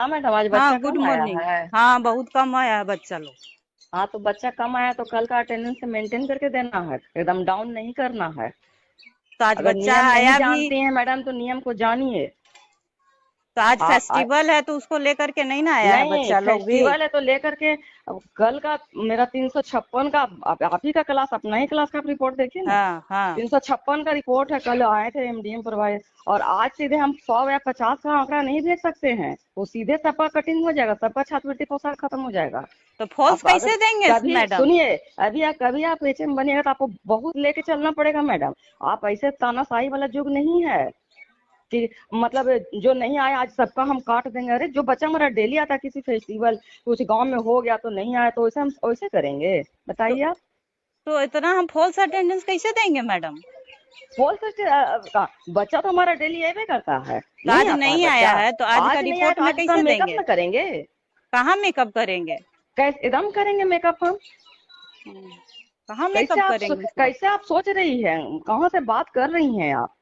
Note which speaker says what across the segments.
Speaker 1: हाँ मैडम, आज
Speaker 2: हाँ,
Speaker 1: बच्चा
Speaker 2: गुड
Speaker 1: कम आया
Speaker 2: मॉर्निंग।
Speaker 1: है।
Speaker 2: हाँ, बहुत कम आया है बच्चा लोग।
Speaker 1: हाँ तो बच्चा कम आया तो कल का अटेंडेंस मेंटेन करके देना है, एकदम डाउन नहीं करना है।
Speaker 2: तो आज
Speaker 1: अगर
Speaker 2: बच्चा
Speaker 1: नियम नहीं
Speaker 2: आया भी।
Speaker 1: जानती हैं मैडम तो नियम को जानिए।
Speaker 2: तो आज
Speaker 1: आ,
Speaker 2: फेस्टिवल है तो उसको लेकर के नहीं ना आया है
Speaker 1: नहीं,
Speaker 2: बच्चा लोग भी।
Speaker 1: फेस्टिवल है तो लेकर के। अब कल का मेरा 356 का आप ही का क्लास, अपना ही क्लास का आप रिपोर्ट देखिए ना।
Speaker 2: हाँ हाँ।
Speaker 1: 356 का रिपोर्ट है, कल आए थे एमडीएम प्रोवाइड। और आज सीधे हम 100 या 50 का आंकड़ा नहीं भेज सकते हैं, वो सीधे सबका कटिंग हो जाएगा, सबका छात्रवृत्ति प्रोत्साहन खत्म हो जाएगा।
Speaker 2: तो फॉल्स
Speaker 1: आप अगर
Speaker 2: कैसे देंगे
Speaker 1: कभी
Speaker 2: मैडम?
Speaker 1: सुनिए, कभी आप एचएम बनिएगा तो आपको बहुत लेके चलना पड़ेगा मैडम। आप ऐसे तानाशाही वाला युग नहीं है कि मतलब जो नहीं आया आज सबका हम काट देंगे। अरे जो बच्चा हमारा डेली आता है किसी फेस्टिवल, कुछ गांव में हो गया तो नहीं आया, तो वैसे हम वैसे करेंगे,
Speaker 2: तो
Speaker 1: बताइए आप।
Speaker 2: तो इतना हम फॉल्स अटेंडेंस कैसे देंगे मैडम?
Speaker 1: बोल सकते बच्चा तो हमारा डेली आवे करता है।
Speaker 2: तो
Speaker 1: नहीं
Speaker 2: आज
Speaker 1: आता है
Speaker 2: नहीं आया
Speaker 1: बच्चा।
Speaker 2: है तो आज का
Speaker 1: आज नहीं आया
Speaker 2: रिपोर्ट
Speaker 1: तो
Speaker 2: में
Speaker 1: आज उसका
Speaker 2: कैसे
Speaker 1: मेकअप
Speaker 2: देंगे?
Speaker 1: न करेंगे।
Speaker 2: कहाँ मेकअप करेंगे?
Speaker 1: कैसे एकदम करेंगे मेकअप हम।
Speaker 2: हम्म, कहाँ मेकअप करेंगे उसको?
Speaker 1: कैसे आप सोच रही हैं, कहाँ से बात कर रही हैं आप?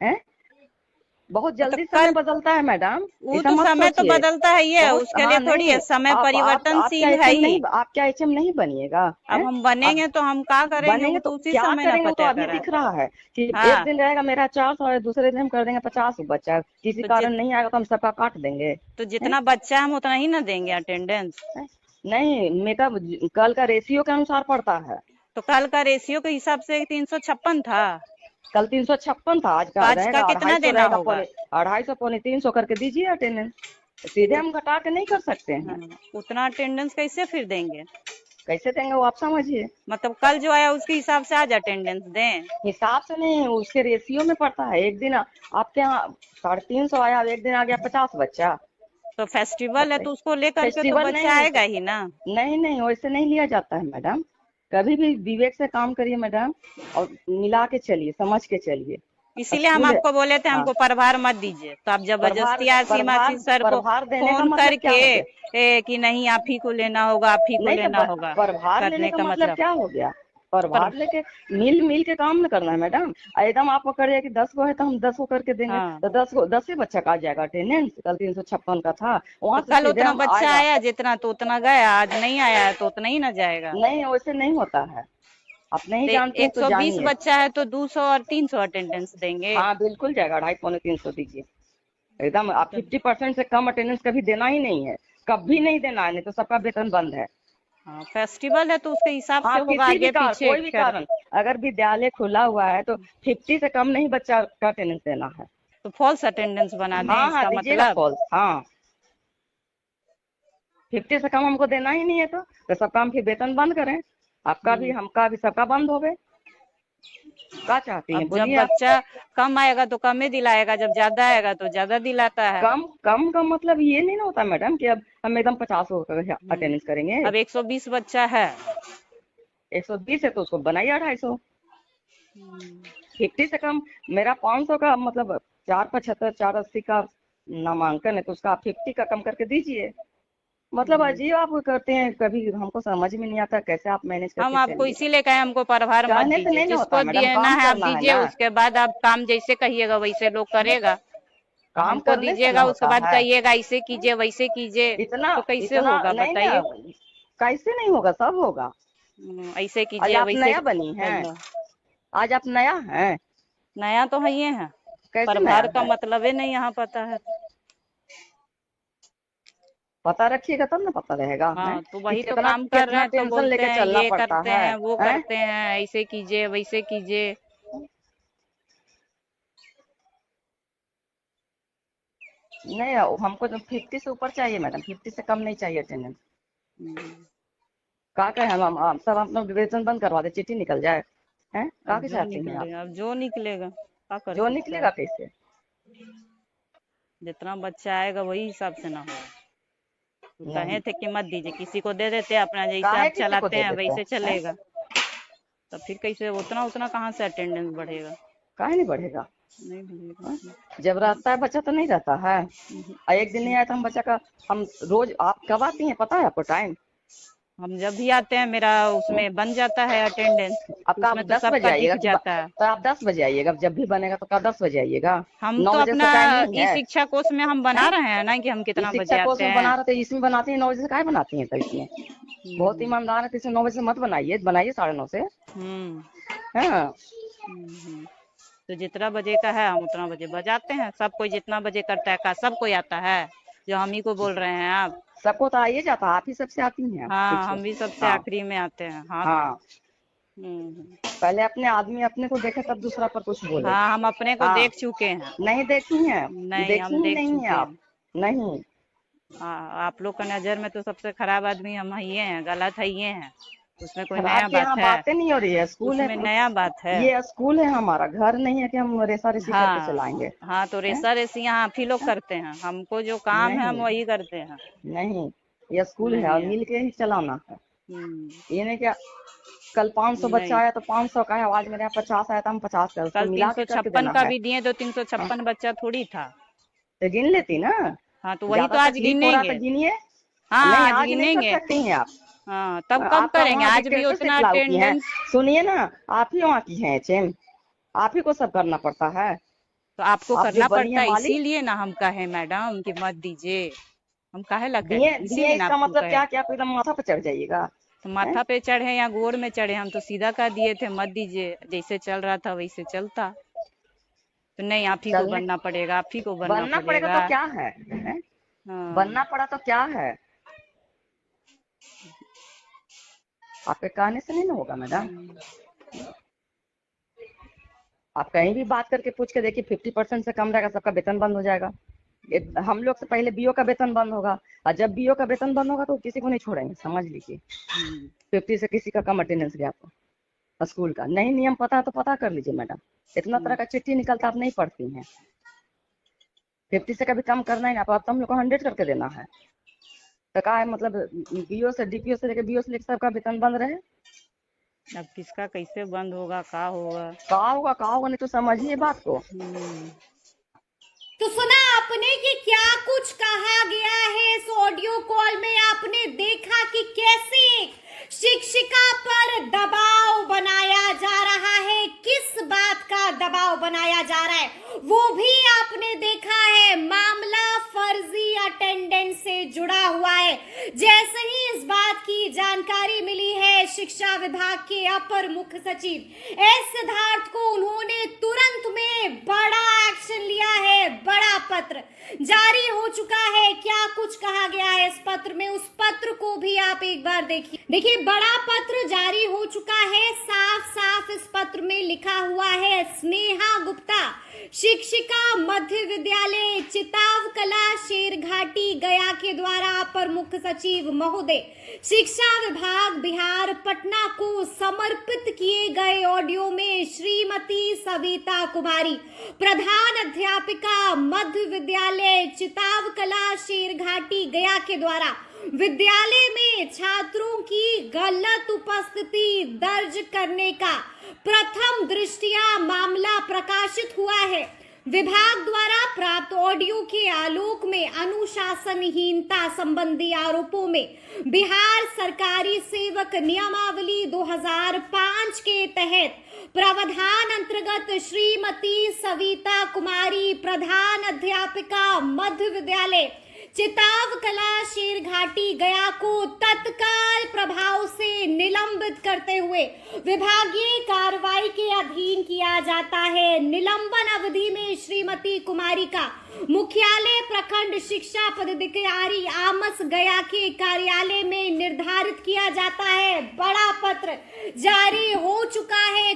Speaker 1: हैं? बहुत
Speaker 2: तो
Speaker 1: जल्दी समय
Speaker 2: कल
Speaker 1: बदलता है मैडम।
Speaker 2: वो
Speaker 1: ऐसा
Speaker 2: तो
Speaker 1: मत
Speaker 2: समय तो
Speaker 1: सोचिए।
Speaker 2: बदलता है, ये
Speaker 1: बहुत,
Speaker 2: उसके लिए
Speaker 1: हाँ
Speaker 2: थोड़ी है,
Speaker 1: नहीं।
Speaker 2: समय
Speaker 1: आप क्या
Speaker 2: परिवर्तनशील है
Speaker 1: एचएम
Speaker 2: ही।
Speaker 1: नहीं, आप क्या एचएम नहीं बनिएगा?
Speaker 2: अब
Speaker 1: हैं?
Speaker 2: हम
Speaker 1: आप
Speaker 2: बनेंगे तो हम क्या करेंगे,
Speaker 1: बनेंगे
Speaker 2: वो
Speaker 1: तो
Speaker 2: तो उसी
Speaker 1: क्या
Speaker 2: समय ना
Speaker 1: करेंगे, वो तो
Speaker 2: पता
Speaker 1: अभी
Speaker 2: करा।
Speaker 1: दिख रहा है कि एक
Speaker 2: हाँ।
Speaker 1: दिन रहेगा मेरा 400 और दूसरे दिन हम कर देंगे 50 बच्चा, किसी
Speaker 2: तो
Speaker 1: कारण नहीं आएगा तो हम सबका काट देंगे।
Speaker 2: तो
Speaker 1: हैं?
Speaker 2: जितना बच्चा हम उतना ही ना देंगे अटेंडेंस।
Speaker 1: हैं? नहीं, मेकअप कल का रेशियो के अनुसार पड़ता है।
Speaker 2: तो कल का रेशियो के हिसाब से 356 था।
Speaker 1: कल 356 था, आज
Speaker 2: तो
Speaker 1: का
Speaker 2: आज का
Speaker 1: रहेगा
Speaker 2: कितना
Speaker 1: 250,
Speaker 2: देना
Speaker 1: रहेगा
Speaker 2: होगा?
Speaker 1: पौने 250 पौने 300 करके दीजिए अटेंडेंस। सीधे
Speaker 2: तो
Speaker 1: हम घटा के नहीं कर सकते
Speaker 2: हाँ,
Speaker 1: हैं।
Speaker 2: उतना अटेंडेंस कैसे फिर देंगे?
Speaker 1: कैसे देंगे वो आप समझिए।
Speaker 2: मतलब कल जो आया उसके हिसाब से आज अटेंडेंस दें?
Speaker 1: हिसाब से नहीं, उसके रेशियो में पड़ता है। एक दिन आपके यहाँ 350 आया, एक दिन आ गया 50 बच्चा।
Speaker 2: तो फेस्टिवल है
Speaker 1: बताइए।
Speaker 2: तो उसको लेकर के तो
Speaker 1: फेस्टिवल
Speaker 2: बच्चा
Speaker 1: नहीं,
Speaker 2: आएगा ही ना।
Speaker 1: नहीं नहीं, वैसे नहीं लिया जाता है मैडम। कभी भी विवेक से काम करिए मैडम, और मिला के चलिए, समझ के चलिए।
Speaker 2: इसीलिए हम
Speaker 1: स्कूल है।
Speaker 2: आपको बोले थे
Speaker 1: हाँ।
Speaker 2: हमको प्रभार मत दीजिए, तो आप
Speaker 1: प्रभार
Speaker 2: जबरदस्ती आज सीमा
Speaker 1: प्रभार
Speaker 2: सर को
Speaker 1: प्रभार देने का
Speaker 2: फोन
Speaker 1: मतलब क्या
Speaker 2: करके
Speaker 1: हो गया?
Speaker 2: कि नहीं आप ही को लेना होगा, आप ही को
Speaker 1: नहीं तो
Speaker 2: लेना होगा,
Speaker 1: प्रभार लेने
Speaker 2: करने
Speaker 1: का
Speaker 2: का
Speaker 1: मतलब
Speaker 2: मतलब।
Speaker 1: क्या हो गया?
Speaker 2: पर
Speaker 1: प्रभार लेके मिल मिल के काम न करना है मैडम। एकदम आप पकड़िए कि 10 को है तो हम 10 को करके देंगे,
Speaker 2: हाँ,
Speaker 1: तो 10 को 10 ही बच्चा का आ जाएगा अटेंडेंस। कल 356 का था,
Speaker 2: तो
Speaker 1: वहां से
Speaker 2: कल
Speaker 1: सीधे
Speaker 2: उतना
Speaker 1: हम
Speaker 2: बच्चा
Speaker 1: आएगा।
Speaker 2: आया जितना तो उतना गया, आज नहीं आया है तो उतना ही ना जाएगा।
Speaker 1: नहीं, वैसे नहीं होता है। आप नहीं
Speaker 2: तो
Speaker 1: जानती हैं तो
Speaker 2: 120
Speaker 1: जानिए।
Speaker 2: बच्चा है तो 200 और 300 अटेंडेंस देंगे।
Speaker 1: हाँ बिल्कुल जाएगा, 250 पौने 300 दीजिए। एकदम आप 50% से कम अटेंडेंस कभी देना ही नहीं है। कभी नहीं देना है, नहीं तो सबका वेतन बंद है।
Speaker 2: हाँ, फेस्टिवल है तो उसके हिसाब से
Speaker 1: हाँ
Speaker 2: होगा,
Speaker 1: किसी भी
Speaker 2: आगे
Speaker 1: कारण,
Speaker 2: पीछे
Speaker 1: कोई भी
Speaker 2: कर।
Speaker 1: कारण, अगर विद्यालय खुला हुआ है तो 50 से कम नहीं बच्चा का अटेंडेंस देना है।
Speaker 2: तो फॉल्स अटेंडेंस बना दें
Speaker 1: हाँ हाँ
Speaker 2: इसका
Speaker 1: दीजिएगा
Speaker 2: मतलब।
Speaker 1: फॉल्स, हाँ। 50 से कम हमको देना ही नहीं है तो सबका हम फिर वेतन बंद करें। आपका भी,
Speaker 2: हम्म,
Speaker 1: हमका भी, सबका बंद हो गए। क्या चाहती हैं
Speaker 2: अब जब
Speaker 1: बोलिए आप?
Speaker 2: बच्चा कम आएगा तो कम ही दिलाएगा, जब ज्यादा आएगा तो ज्यादा दिलाता है।
Speaker 1: कम कम का मतलब ये नहीं ना होता मैडम कि अब हम एकदम 50
Speaker 2: हम्म,
Speaker 1: अटेंडेंस करेंगे।
Speaker 2: अब 120 बच्चा है।
Speaker 1: 120 है तो उसको बनाइए 250।
Speaker 2: हम्म,
Speaker 1: 50 से कम, मेरा 500 का मतलब 475 480 का नामांकन है, तो उसका आप 50 का कम करके दीजिए। मतलब
Speaker 2: हम्म।
Speaker 1: अजीब आप करते हैं, कभी हमको समझ में नहीं आता कैसे आप मैनेज
Speaker 2: हम
Speaker 1: करके
Speaker 2: आपको
Speaker 1: चलिए।
Speaker 2: इसीलिए कहे हमको प्रभार मत
Speaker 1: कहने से
Speaker 2: दीजिए,
Speaker 1: नहीं ना होता
Speaker 2: जिसको
Speaker 1: मैडम,
Speaker 2: देना
Speaker 1: काम
Speaker 2: है आप
Speaker 1: करना है
Speaker 2: दीजिए,
Speaker 1: ना।
Speaker 2: उसके बाद आप काम जैसे कहिएगा वैसे लोग करेगा।
Speaker 1: काम
Speaker 2: हमको
Speaker 1: करने से ना
Speaker 2: दीजिएगा उसके
Speaker 1: होता
Speaker 2: बाद
Speaker 1: है।
Speaker 2: कहिएगा ऐसे कीजिए वैसे कीजिए,
Speaker 1: इतना
Speaker 2: तो कैसे
Speaker 1: इतना
Speaker 2: होगा
Speaker 1: नहीं ना,
Speaker 2: बताइए।
Speaker 1: कैसे नहीं होगा, सब होगा।
Speaker 2: ऐसे
Speaker 1: आज
Speaker 2: कीजिए
Speaker 1: आप
Speaker 2: वैसे
Speaker 1: नया बनी हैं,
Speaker 2: बोलो।
Speaker 1: आज आप नया हैं।
Speaker 2: नया तो है ये है,
Speaker 1: कैसे नया
Speaker 2: प्रभार का
Speaker 1: है?
Speaker 2: मतलब ही नहीं यहाँ पता है।
Speaker 1: पता रखिएगा तब ना पता रहेगा है
Speaker 2: हाँ, तो
Speaker 1: कि
Speaker 2: वही तो
Speaker 1: कितना
Speaker 2: काम कर रहे
Speaker 1: कितना
Speaker 2: हैं तो
Speaker 1: टेंशन
Speaker 2: बोलते
Speaker 1: लेके
Speaker 2: हैं
Speaker 1: चलना
Speaker 2: ये
Speaker 1: पड़ता
Speaker 2: करते
Speaker 1: है।
Speaker 2: हैं वो
Speaker 1: हैं?
Speaker 2: करते हैं, ऐसे कीजिए वैसे कीजिए।
Speaker 1: नहीं, हमको तो 50 से ऊपर चाहिए मैडम, 50 से कम नहीं चाहिए अटेंडेंस।
Speaker 2: हम्म,
Speaker 1: का कहे हम सब अपना वेतन बंद करवा दे, चिट्ठी निकल जाए। हैं? का
Speaker 2: अब
Speaker 1: के
Speaker 2: जो
Speaker 1: चाहती हैं आप?
Speaker 2: निकलेगा, अब जो निकलेगा क्या कर
Speaker 1: जो
Speaker 2: सकता है।
Speaker 1: निकलेगा कैसे?
Speaker 2: जितना बच्चा आएगा वही हिसाब से ना होगा। तो कहे
Speaker 1: नहीं,
Speaker 2: थे कि मत दीजिए, किसी को दे देते, अपना जैसे
Speaker 1: काहे
Speaker 2: आप
Speaker 1: किसी को
Speaker 2: चलाते
Speaker 1: दे
Speaker 2: हैं
Speaker 1: देते
Speaker 2: वैसे
Speaker 1: हैं?
Speaker 2: चलेगा। तब फिर कैसे उतना उतना कहाँ से अटेंडेंस बढ़ेगा?
Speaker 1: काहे नहीं बढ़ेगा?
Speaker 2: नहीं बढ़ेगा।
Speaker 1: हैं? जब रहता है बच्चा तो नहीं रहता है। और एक दिन नहीं आया तो हम बच्चा का, हम रोज, आप कब आती हैं पता है आपको टाइम?
Speaker 2: हम जब भी आते हैं मेरा उसमें बन जाता है अटेंडेंस,
Speaker 1: अब आप
Speaker 2: उसमें तो
Speaker 1: 10 बजे
Speaker 2: सबका
Speaker 1: आइएगा
Speaker 2: दिख जाता है।
Speaker 1: तो आप 10 बजे आइएगा, जब भी बनेगा तो क्या 10 बजे आइएगा?
Speaker 2: हम
Speaker 1: 9
Speaker 2: तो
Speaker 1: बजे
Speaker 2: अपना
Speaker 1: से टाइम नहीं
Speaker 2: ई
Speaker 1: है?
Speaker 2: शिक्षा कोष में हम बना
Speaker 1: हैं?
Speaker 2: रहे हैं ना कि हम
Speaker 1: इस
Speaker 2: कितना
Speaker 1: शिक्षा
Speaker 2: बजे
Speaker 1: कोर्स
Speaker 2: आते
Speaker 1: में
Speaker 2: हैं।
Speaker 1: बना रहे थे, इसमें बनाती है 9 बजे से काहे बनाती हैं? तो इसमें बहुत
Speaker 2: हम्म
Speaker 1: ईमानदार है, तो इसे 9 बजे से मत बनाइए, बनाइए 9:30 से।
Speaker 2: हम्म
Speaker 1: हाँ,
Speaker 2: हम्म। तो जितना बजे का है हम उतना बजे बजाते हैं, सब कोई जितना बजे करता है का सब कोई आता है, जो हम ही को बोल रहे हैं आप।
Speaker 1: सबको तो आइए जाता, आप ही सबसे आती हैं,
Speaker 2: हाँ,
Speaker 1: पूछिए।
Speaker 2: हम भी सबसे
Speaker 1: हाँ
Speaker 2: आखिरी में आते हैं। हाँ।
Speaker 1: हाँ,
Speaker 2: हम्म।
Speaker 1: पहले अपने आदमी अपने को देखे तब दूसरा पर कुछ बोले।
Speaker 2: हाँ, हम अपने को
Speaker 1: हाँ,
Speaker 2: देख चुके हैं।
Speaker 1: नहीं देखी हैं?
Speaker 2: नहीं,
Speaker 1: देखी
Speaker 2: हम
Speaker 1: ही
Speaker 2: देख
Speaker 1: नहीं है
Speaker 2: चुके
Speaker 1: आप?
Speaker 2: हैं।
Speaker 1: नहीं।
Speaker 2: हाँ, आप लोग का नजर में तो सबसे खराब आदमी हम ही हैं, गलत है ये हैं। उसमें कोई
Speaker 1: खराब
Speaker 2: नया
Speaker 1: के
Speaker 2: बात
Speaker 1: यहाँ
Speaker 2: है?
Speaker 1: बातें नहीं हो रही है, स्कूल है।
Speaker 2: उसमें नया बात है?
Speaker 1: ये स्कूल है, हमारा घर नहीं है कि हम रेसा रेसी करके
Speaker 2: हाँ।
Speaker 1: चलाएंगे।
Speaker 2: हाँ, तो
Speaker 1: हैं?
Speaker 2: रेसा रेसी यहाँ आप ही लोग करते हैं, हमको जो काम है हम
Speaker 1: नहीं
Speaker 2: वही करते हैं।
Speaker 1: नहीं, ये स्कूल है
Speaker 2: नहीं
Speaker 1: और
Speaker 2: है।
Speaker 1: मिल के ही चलाना है।
Speaker 2: हम्म।
Speaker 1: ये नहीं क्या कल 500 बच्चा
Speaker 2: नहीं,
Speaker 1: आया तो 500 का है, आज मेरे यहाँ 50 आया तो हम 50 का, उसको
Speaker 2: कल
Speaker 1: मिला के करके
Speaker 2: 356
Speaker 1: देना
Speaker 2: का
Speaker 1: है।
Speaker 2: भी दिए तो
Speaker 1: हाँ,
Speaker 2: 356 बच्चा थोड़ी था।
Speaker 1: तो गिन लेती ना।
Speaker 2: हाँ, तो वही तो
Speaker 1: ज्यादा
Speaker 2: आज
Speaker 1: तकलीफ हो रहा तो
Speaker 2: गिनेंगे।
Speaker 1: गिनिए।
Speaker 2: हाँ,
Speaker 1: नहीं,
Speaker 2: आज
Speaker 1: आज नहीं कर
Speaker 2: गिनेंगे।
Speaker 1: सकती हैं आप।
Speaker 2: हाँ, तब कब
Speaker 1: आपका
Speaker 2: करेंगे,
Speaker 1: वहाँ
Speaker 2: आज भी उतना
Speaker 1: डिक्टेटरशिप लागू की है।
Speaker 2: अटेंडेंस।
Speaker 1: सुनिए ना, आप ही वहाँ की हैं एचएम, आप ही को सब करना पड़ता है।
Speaker 2: तो आपको
Speaker 1: आप जो
Speaker 2: करना
Speaker 1: बनी
Speaker 2: पड़ता
Speaker 1: है
Speaker 2: है,
Speaker 1: मालिक।
Speaker 2: इसीलिए ना हम कहे मैडम कि मत दीजिए। हम काहे ला
Speaker 1: दिए
Speaker 2: कहें,
Speaker 1: दिए
Speaker 2: इसीलिए ना
Speaker 1: इसका
Speaker 2: आपको
Speaker 1: मतलब
Speaker 2: कहे।
Speaker 1: क्या, क्या आप एकदम माथा पे चढ़ जाइएगा?
Speaker 2: तो
Speaker 1: हैं?
Speaker 2: माथा पे चढ़े या गोड़ में चढ़े, हम तो सीधा कह दिए थे मत दीजिए, जैसे चल रहा था वैसे चलता। तो नहीं, आप ही को
Speaker 1: चलने
Speaker 2: बनना पड़ेगा, आप ही को बनना
Speaker 1: बनना पड़ेगा
Speaker 2: पड़ेगा।
Speaker 1: तो क्या है? हैं?
Speaker 2: हाँ।
Speaker 1: बनना पड़ा तो क्या है? आपके कहने से नहीं ना होगा मैडम। आप कहीं भी बात करके पूछ के देखिए, 50% से कम रहेगा, सबका वेतन बंद हो जाएगा। हम लोग से पहले बीओ का वेतन बंद होगा, और जब बीओ का वेतन बंद होगा तो किसी को नहीं छोड़ेंगे, समझ लीजिए। 50 से किसी का कम अटेंडेंस गया तो स्कूल का नहीं नियम पता है तो पता कर लीजिए मैडम। इतना तरह का चिट्ठी निकलता, आप नहीं पढ़ती हैं। 50 से कभी कम करना ही ना, अब तो हम लोग को 100 करके देना है। तो क्या है मतलब, बीओ से डीपीओ से लेकर बीओ से लेकर सबका वेतन बंद रहे?
Speaker 2: अब किसका कैसे बंद होगा, का होगा?
Speaker 1: कहा होगा, नहीं तो समझिए बात को।
Speaker 3: तो सुना आपने कि क्या कुछ कहा गया है इस ऑडियो कॉल में। आपने देखा कि कैसे शिक्षिका पर दबाव बनाया जा रहा है, किस बात का दबाव बनाया जा रहा है वो भी आपने देखा है। मामला फर्जी अटेंडेंस से जुड़ा हुआ है। जैसे ही इस बात की जानकारी मिली है शिक्षा विभाग के अपर मुख्य सचिव एस सिद्धार्थ को, उन्होंने तुरंत में बड़ा एक्शन लिया है। बड़ा पत्र जारी हो चुका है। क्या कुछ कहा गया है इस पत्र में, उस पत्र को भी आप एक बार देखिए। बड़ा पत्र जारी हो चुका है। साफ साफ इस पत्र में लिखा हुआ है, स्नेहा गुप्ता, शिक्षिका मध्य विद्यालय चिताव कला शेरघाटी गया के द्वारा अपर मुख्य सचिव महोदय शिक्षा विभाग बिहार पटना को समर्पित किए गए ऑडियो में श्रीमती सविता कुमारी, प्रधान अध्यापिका मध्य विद्यालय चिताव कला शेरघाटी गया के द्वारा विद्यालय में छात्रों की गलत उपस्थिति दर्ज करने का प्रथम दृष्टया मामला प्रकाशित हुआ है। विभाग द्वारा प्राप्त ऑडियो के आलोक में अनुशासनहीनता संबंधी आरोपों में बिहार सरकारी सेवक नियमावली 2005 के तहत प्रावधान अंतर्गत श्रीमती सविता कुमारी, प्रधान अध्यापिका मध्य विद्यालय चिताव कला शेरघाटी गया को तत्काल प्रभाव से निलंबित करते हुए विभागीय कार्रवाई के अधीन किया जाता है। निलंबन अवधि में श्रीमती कुमारी का मुख्यालय प्रखंड शिक्षा पदाधिकारी आमस गया के कार्यालय में निर्धारित किया जाता है। बड़ा पत्र जारी हो चुका है।